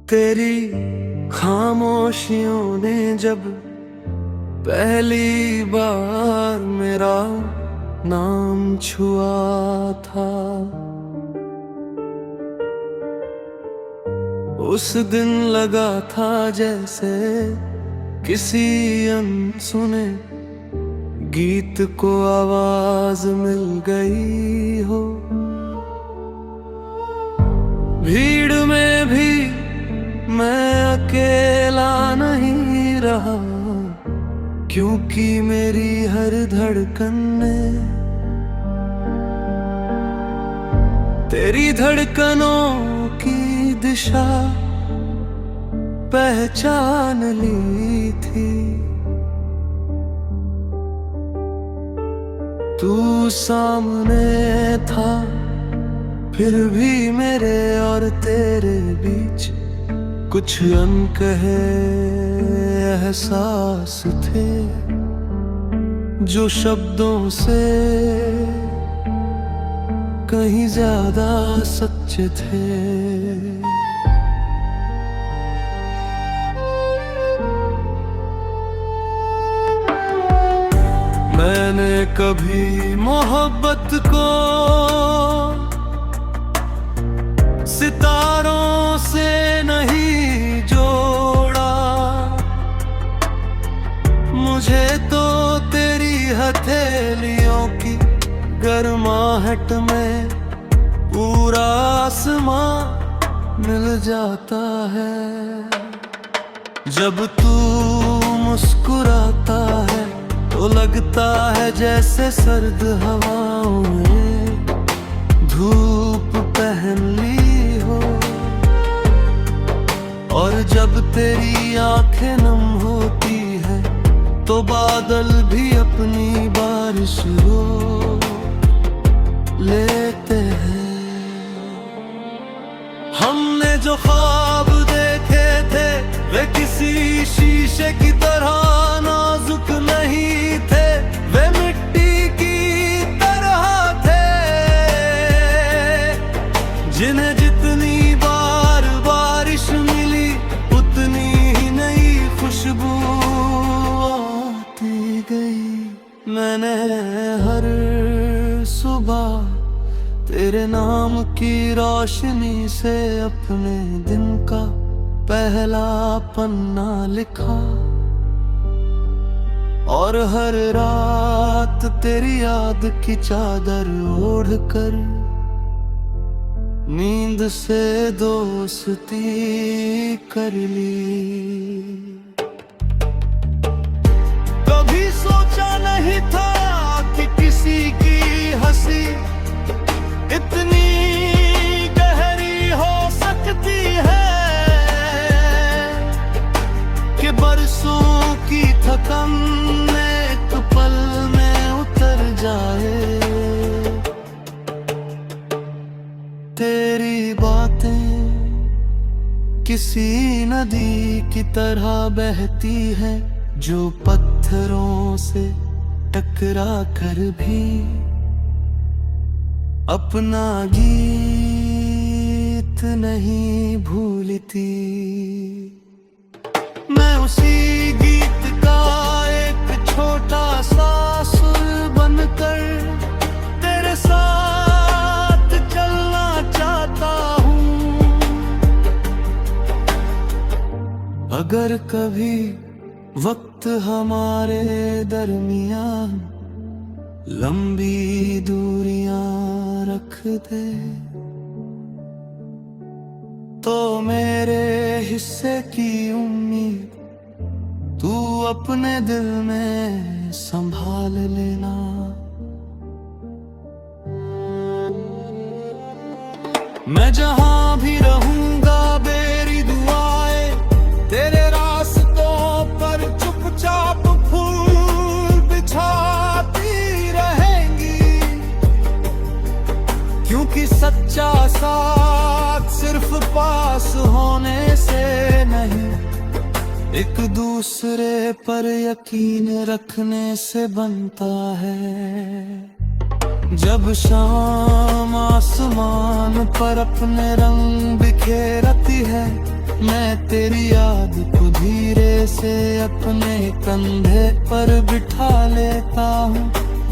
तेरी खामोशियों ने जब पहली बार मेरा नाम छुआ था, उस दिन लगा था जैसे किसी अनसुने गीत को आवाज मिल गई हो। भीड़ में भी मैं अकेला नहीं रहा, क्योंकि मेरी हर धड़कन ने तेरी धड़कनों की दिशा पहचान ली थी। तू सामने था, फिर भी मेरे और तेरे बीच कुछ अनकहे एहसास थे, जो शब्दों से कहीं ज्यादा सच्चे थे। मैंने कभी मोहब्बत को सितारों से नहीं जोड़ा, मुझे तो तेरी हथेलियों की गर्माहट में पूरा आसमां मिल जाता है। जब तू मुस्कुराता है तो लगता है जैसे सर्द हवाओं में धूप पहन ली हो, और जब तेरी आंखें नम होती है तो बादल भी अपनी बारिश रोक लेते हैं। हमने जो ख्वाब देखे थे वे किसी शीशे की तरह नाजुक नहीं थे, वे मिट्टी की तरह थे जिन्हें जितनी बार बारिश मिली उतनी ही नई खुशबू आती गई। मैंने हर सुबह तेरे नाम की रोशनी से अपने दिन का पहला पन्ना लिखा, और हर रात तेरी याद की चादर ओढ़कर नींद से दोस्ती कर ली। कभी सोचा नहीं था कि किसी की हंसी इतनी गहरी हो सकती है, कि बरसों की थकन एक पल में उतर जाए। तेरी बातें किसी नदी की तरह बहती है, जो पत्थरों से टकरा कर भी अपना गीत नहीं भूलती। मैं उसी गीत का एक छोटा सा सुर बनकर तेरे साथ चलना चाहता हूँ। अगर कभी वक्त हमारे दरमियान लंबी दूरियां रख दे, तो मेरे हिस्से की उम्मीद तू अपने दिल में संभाल लेना। मैं जहां भी रहूंगा मेरी दुआएं तेरे रास्तों पर चुपचाप फूल बिछाती रहेंगी, क्योंकि सच्चा साथ सिर्फ पास होने से नहीं, एक दूसरे पर यकीन रखने से बनता है। जब शाम आसमान पर अपने रंग बिखेरती है मैं तेरी याद को धीरे से अपने कंधे पर बिठा लेता हूँ।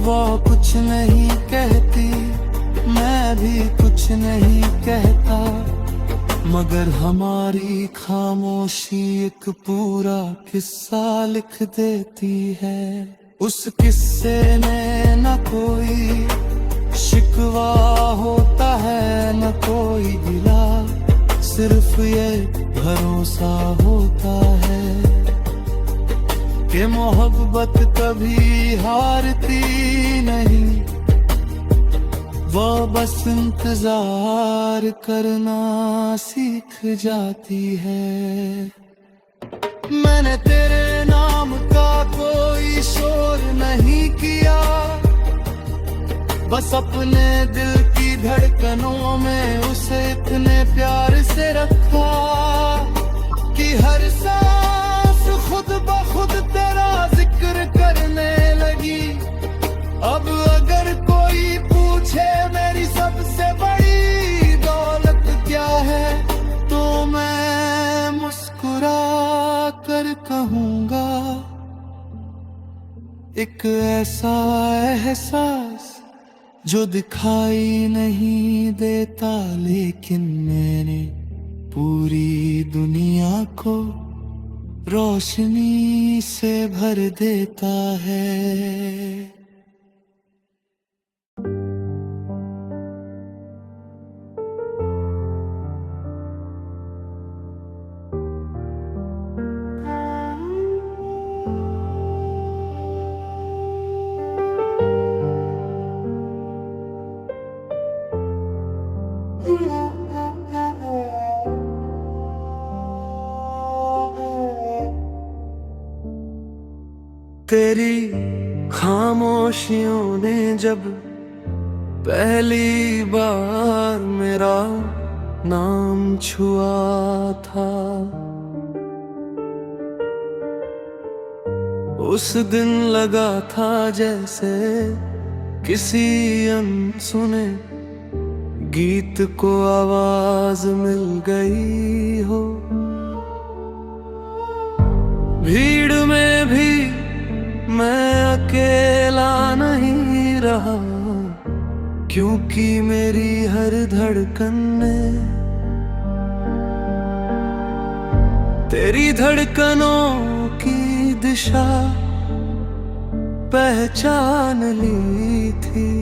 वो कुछ नहीं कहती, मैं भी कुछ नहीं कहता, मगर हमारी खामोशी एक पूरा किस्सा लिख देती है। उस किस्से में न कोई शिकवा होता है, न कोई गिला, सिर्फ ये भरोसा होता है कि मोहब्बत कभी हारती नहीं, वो बस इंतजार करना सीख जाती है। मैंने तेरे नाम का कोई शोर नहीं किया, बस अपने दिल की धड़कनों में उसे इतने प्यार से रखा कि हर सांस खुद ब खुद तेरा जिक्र करने लगी। अब अगर कोई पूछे मेरी सबसे बड़ी दौलत क्या है, तो मैं मुस्कुरा कर कहूँगा, एक ऐसा एहसास जो दिखाई नहीं देता, लेकिन मैंने पूरी दुनिया को रोशनी से भर देता है। तेरी खामोशियों ने जब पहली बार मेरा नाम छुआ था, उस दिन लगा था जैसे किसी अनसुने गीत को आवाज मिल गई हो। भीड़ में भी मैं अकेला नहीं रहा, क्योंकि मेरी हर धड़कन ने तेरी धड़कनों की दिशा पहचान ली थी।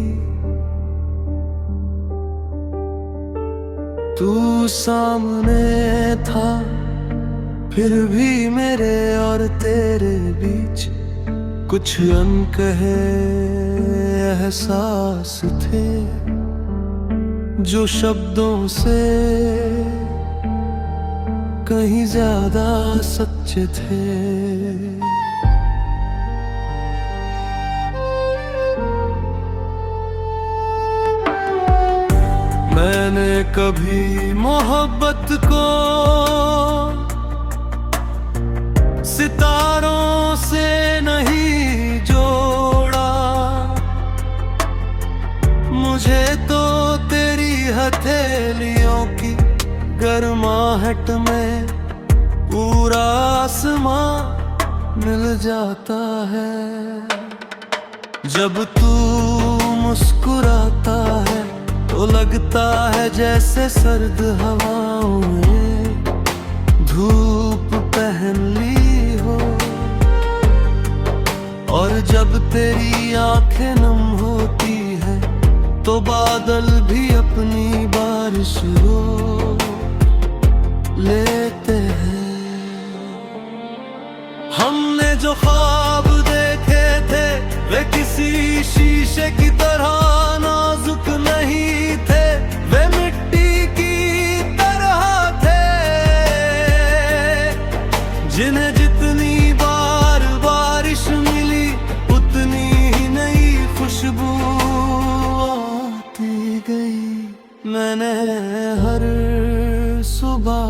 तू सामने था, फिर भी मेरे और तेरे बीच कुछ अनकहे एहसास थे, जो शब्दों से कहीं ज्यादा सच्चे थे। मैंने कभी मोहब्बत को सितारों से नहीं जोड़ा, मुझे तो तेरी हथेलियों की गर्माहट में पूरा आसमां मिल जाता है। जब तू मुस्कुराता है तो लगता है जैसे सर्द हवाओं में धूप पहन ली हो, और जब तेरी आंखें नम होती है तो बादल भी अपनी बारिश रोक लेते हैं। हमने जो ख्वाब देखे थे वे किसी शीशे की तरह नाजुक नहीं थे, वे मिट्टी की तरह थे, जिन्हें जितनी बार बारिश मिली उतनी ही नई खुशबू आती गई। मैंने हर सुबह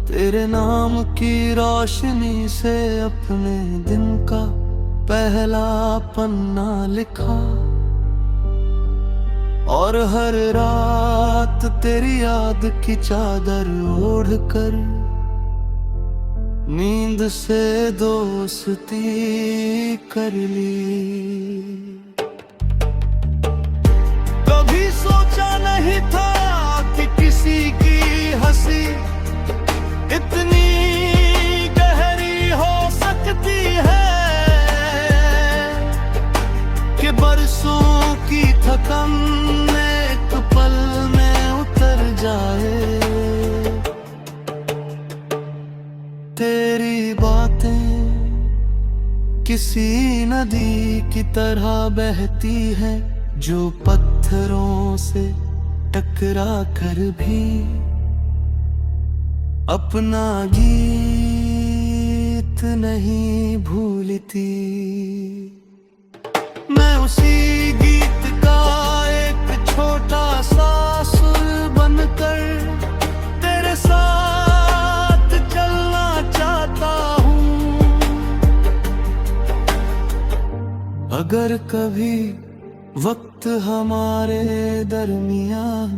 तेरे नाम की रोशनी से अपने दिन का पहला पन्ना लिखा, और हर रात तेरी याद की चादर ओढ़कर नींद से दोस्ती कर ली। कभी सोचा नहीं था कि किसी की हंसी इतनी गहरी हो सकती है, कि बरसों की थकन एक पल में उतर जाए। तेरी बातें किसी नदी की तरह बहती है, जो पत्थरों से टकरा कर भी अपना गीत नहीं भूलती। मैं उसी गीत का एक छोटा सा सुर बनकर तेरे साथ चलना चाहता हूँ। अगर कभी वक्त हमारे दरमियां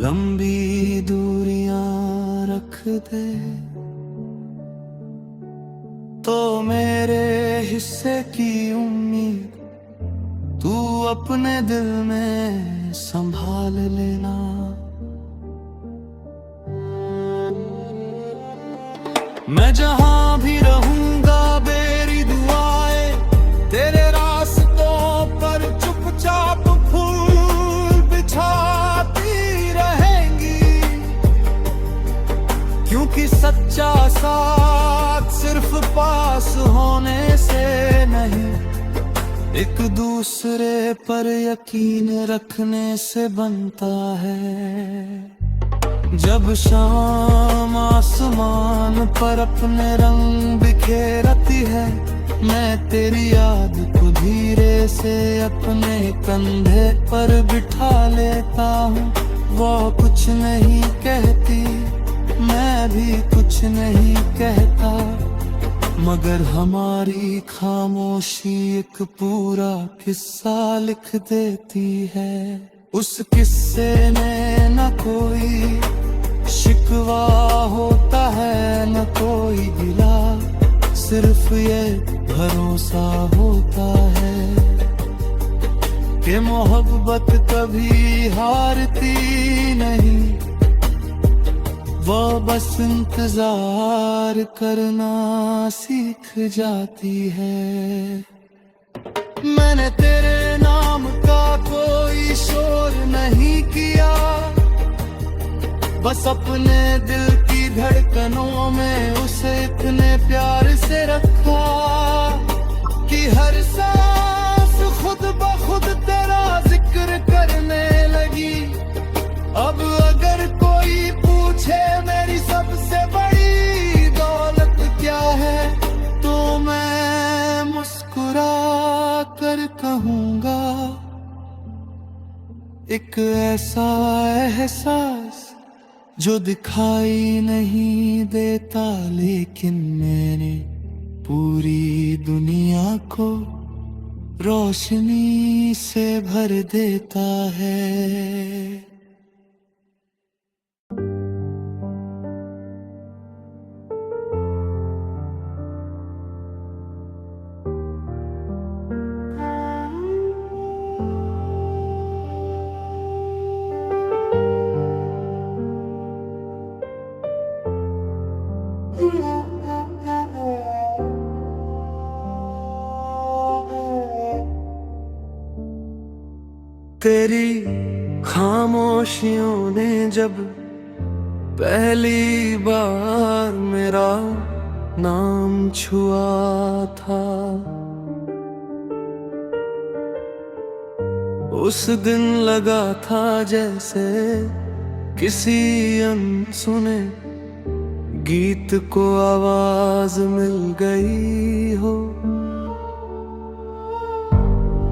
लंबी दूरियां रख दे, तो मेरे हिस्से की उम्मीद तू अपने दिल में संभाल लेना। मैं जहां भी रहूंगा मेरी दुआएं तेरे रास्तों पर चुपचाप फूल बिछाती रहेंगी, क्योंकि सच्चा साथ सिर्फ पास होने से नहीं, एक दूसरे पर यकीन रखने से बनता है। जब शाम आसमान पर अपने रंग बिखेरती है, मैं तेरी याद को धीरे से अपने कंधे पर बिठा लेता हूँ। वो कुछ नहीं कहती, मैं भी कुछ नहीं कहता, मगर हमारी खामोशी एक पूरा किस्सा लिख देती है। उस किस्से में न कोई शिकवा होता है, न कोई गिला, सिर्फ ये भरोसा होता है कि मोहब्बत कभी हारती नहीं, वो बस इंतजार करना सीख जाती है। मैंने तेरे नाम का कोई शोर नहीं किया, बस अपने दिल की धड़कनों में उसे इतने प्यार से रखा कि हर सांस खुद ब खुद तेरा जिक्र करने लगी। अब अगर कोई पूछे मेरी सबसे बड़ी दौलत क्या है, तो मैं मुस्कुरा कर कहूँगा, एक ऐसा एहसास जो दिखाई नहीं देता, लेकिन मैंने पूरी दुनिया को रोशनी से भर देता है। तेरी खामोशियों ने जब पहली बार मेरा नाम छुआ था, उस दिन लगा था जैसे किसी अनसुने गीत को आवाज मिल गई हो।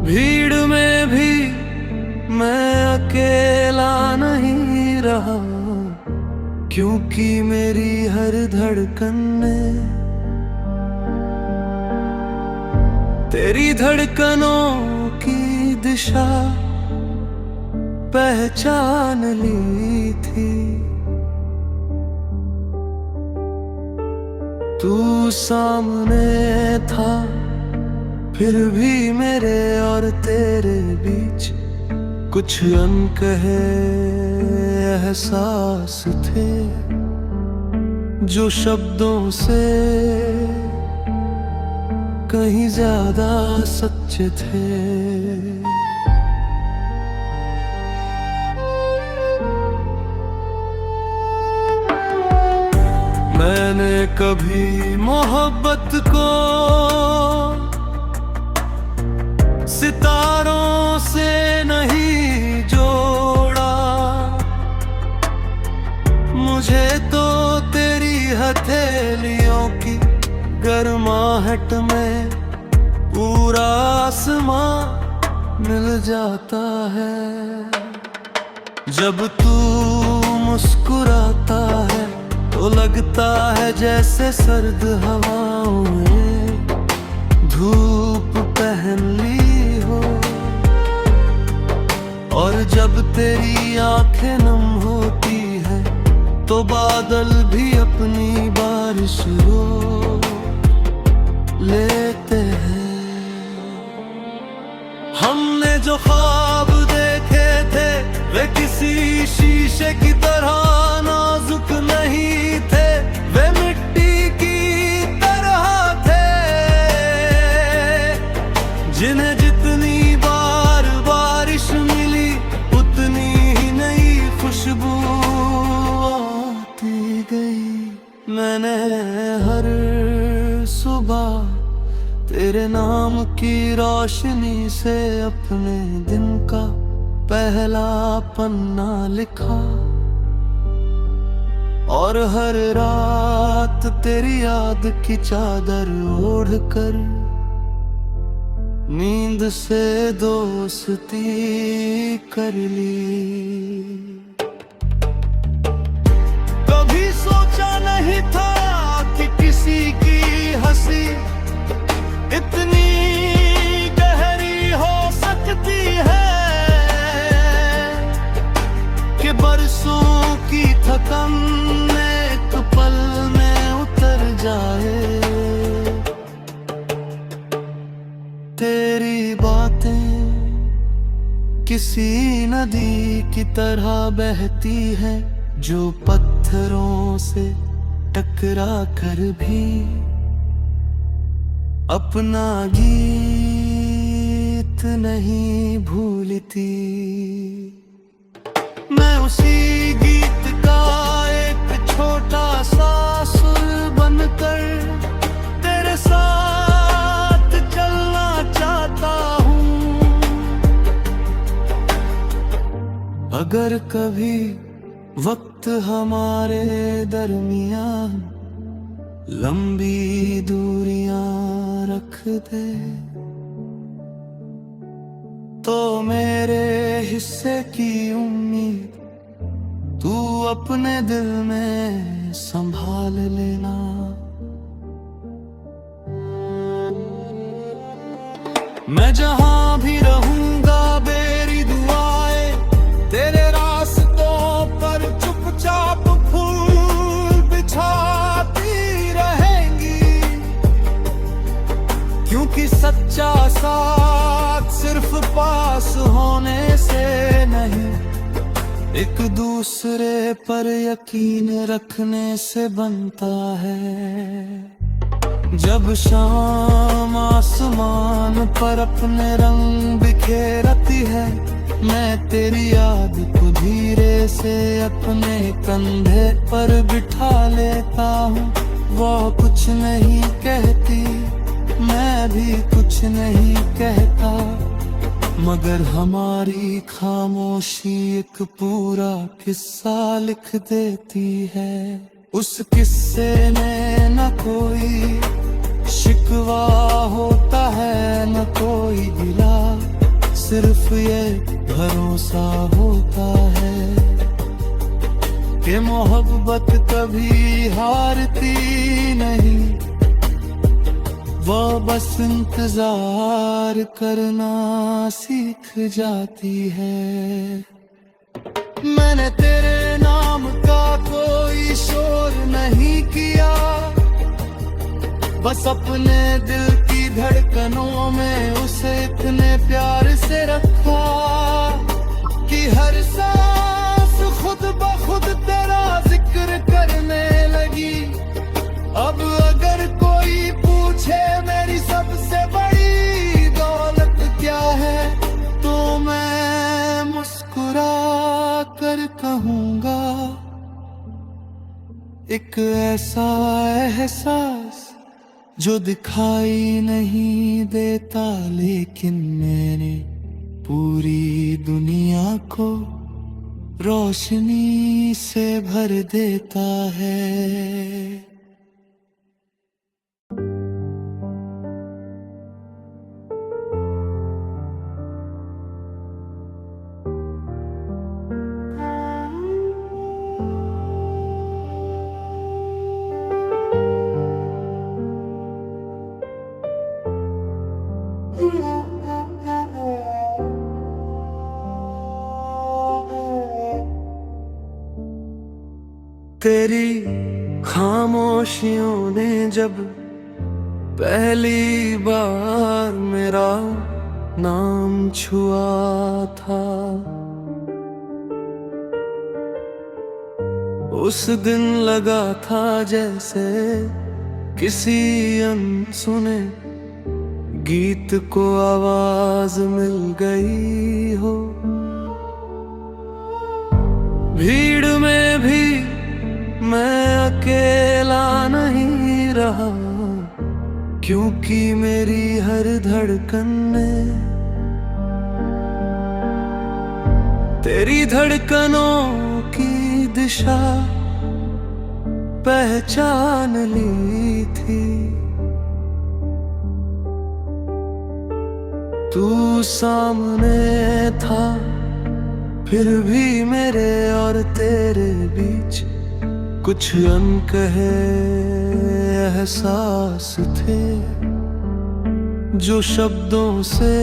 भीड़ में भी मैं अकेला नहीं रहा, क्योंकि मेरी हर धड़कन ने तेरी धड़कनों की दिशा पहचान ली थी। तू सामने था, फिर भी मेरे और तेरे बीच कुछ अनकहे एहसास थे, जो शब्दों से कहीं ज्यादा सच्चे थे। मैंने कभी मोहब्बत को सितारों से नहीं जोड़ा, मुझे तो तेरी हथेलियों की गर्माहट में पूरा आसमां मिल जाता है। जब तू मुस्कुराता है तो लगता है जैसे सर्द हवाओं में धूप पहन ली हो, और जब तेरी आंखें नम होती है तो बादल भी अपनी बारिश रोक लेते हैं। हमने जो ख्वाब देखे थे वे किसी शीशे की तरह नाजुक नहीं थे, वे मिट्टी की तरह थे, जिन्हें जितनी बार बारिश मिली उतनी ही नई खुशबू आती गई। मैंने हर सुबह तेरे नाम की रोशनी से अपने दिन का पहला पन्ना लिखा, और हर रात तेरी याद की चादर ओढ़कर नींद से दोस्ती कर ली। कभी सोचा नहीं था कि किसी की हंसी इतनी गहरी हो सकती है, कि बरसों की थकन एक पल में उतर जाए। तेरी बातें किसी नदी की तरह बहती है, जो पत्थरों से टकरा कर भी अपना गीत नहीं भूलती। मैं उसी गीत का एक छोटा सा सुर बनकर तेरे साथ चलना चाहता हूँ। अगर कभी वक्त हमारे दरमियान लंबी दूरियां रख दे, तो मेरे हिस्से की उम्मीद तू अपने दिल में संभाल लेना। मैं जहां भी रहूंगा मेरी दुआएं तेरे रास्तों पर चुपचाप फूल बिछाती रहेंगी, क्योंकि सच्चा साथ सिर्फ पास होने से नहीं, एक दूसरे पर यकीन रखने से बनता है। जब शाम आसमान पर अपने रंग बिखेरती है, मैं तेरी याद को धीरे से अपने कंधे पर बिठा लेता हूँ। वो कुछ नहीं कहती, मैं भी कुछ नहीं कहता, मगर हमारी खामोशी एक पूरा किस्सा लिख देती है। उस किस्से में न कोई शिकवा होता है न कोई गिला, सिर्फ ये भरोसा होता है कि मोहब्बत कभी हारती नहीं, वो बस इंतजार करना सीख जाती है। मैंने तेरे नाम का कोई शोर नहीं किया, बस अपने दिल की धड़कनों में उसे इतने प्यार से रखा कि हर सांस खुद ब खुद तेरा जिक्र करने लगी। अब अगर कोई पूछे मेरी सबसे बड़ी दौलत क्या है, तो मैं मुस्कुरा कर कहूँगा, एक ऐसा एहसास जो दिखाई नहीं देता, लेकिन मैंने पूरी दुनिया को रोशनी से भर देता है। तेरी खामोशियों ने जब पहली बार मेरा नाम छुआ था, उस दिन लगा था जैसे किसी अनसुने गीत को आवाज मिल गई हो। भीड़ में भी मैं अकेला नहीं रहा, क्योंकि मेरी हर धड़कन ने तेरी धड़कनों की दिशा पहचान ली थी। तू सामने था, फिर भी मेरे और तेरे बीच कुछ अनकहे एहसास थे, जो शब्दों से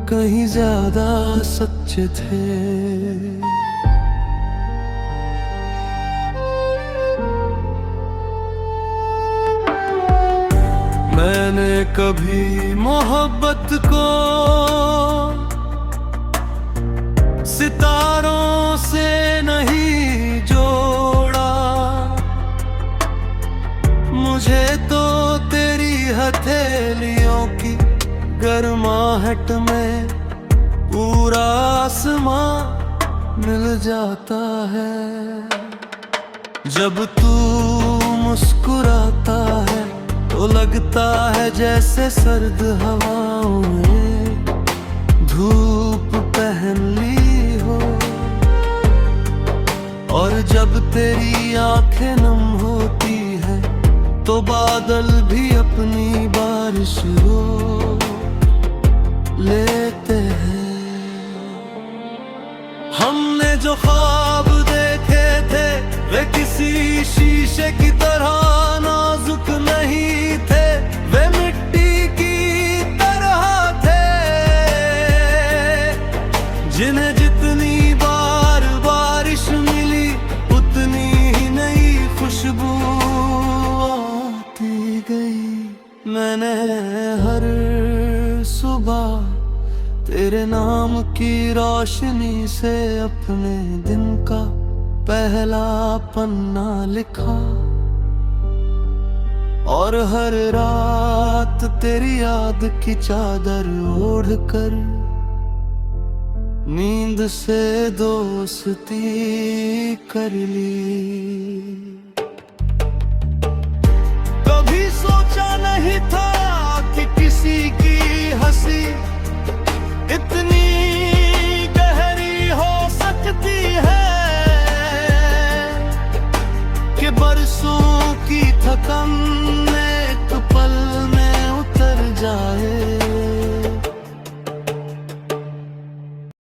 कहीं ज्यादा सच्चे थे। मैंने कभी मोहब्बत को सितारों से नहीं जोड़ा, मुझे तो तेरी हथेलियों की गर्माहट में पूरा आसमां मिल जाता है। जब तू मुस्कुराता है तो लगता है जैसे सर्द हवाओं में धूप पहन ली हो, और जब तेरी आंखें नम होती है तो बादल भी अपनी बारिश रोक लेते हैं। हमने जो ख्वाब देखे थे वे किसी शीशे की तरह नाजुक नहीं थे, वे मिट्टी की तरह थे, जिन्हें जितनी बार बारिश मिली उतनी ही नई खुशबू आती गई। मैंने हर सुबह तेरे नाम की रोशनी से अपने दिन का पहला पन्ना लिखा, और हर रात तेरी याद की चादर ओढ़कर नींद से दोस्ती कर ली।